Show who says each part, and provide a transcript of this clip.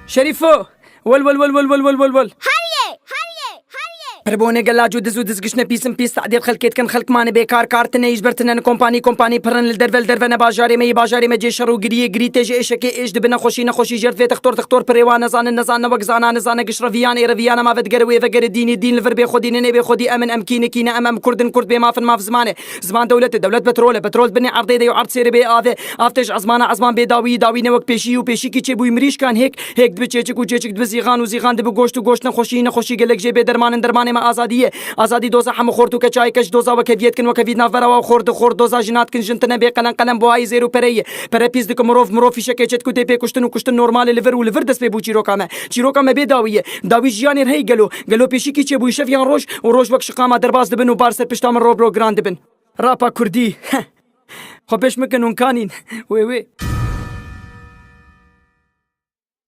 Speaker 1: شريفو ول ول ول ول ول ول ول ول
Speaker 2: هريه
Speaker 1: پربونه گلا جو دزو دزگشنه پیسم پیس تعدیل خلکت کن خلق مانه بیکار کارتنه ایش برتنه کمپانی پرن لدرول بازاری می بازاری می جشرو گری تج اشکی ایش دبنا خوشی جرت في تختور پروان نزان وق زانه قشرفیان ما ود گروی و گر دین لفر بی خودی نه بی خودی امن امکینه کینه امام کرد بی ما في زمان دولت بترول بني عرضي دي وعرض سير بي افتش عزمان بي داوي نوك بيشي كي بوي مريش كان هيك دبچچك وچچك دبزيغان وزيغان دب گوشت نخوشي گلك جي بي درمان ما آزادی دوزا هم خورتو که چای کش دوزا و کفیت کن و کفیت نافرا و خورد دوزا جنات کن جنتنه بی قلم بوهای زیرو پریه پیز دک مروف فیشه که چت کوته پی کشتن نورمال لیور دست پی بو چیروکامه بی داوی جیانی رهی گلو پیشی کی چه بو شفیان روش وک شقامه درباز دبن و بارس پشتام روبرو گراند بن راپا کردی خو پیش مکنون کانین وی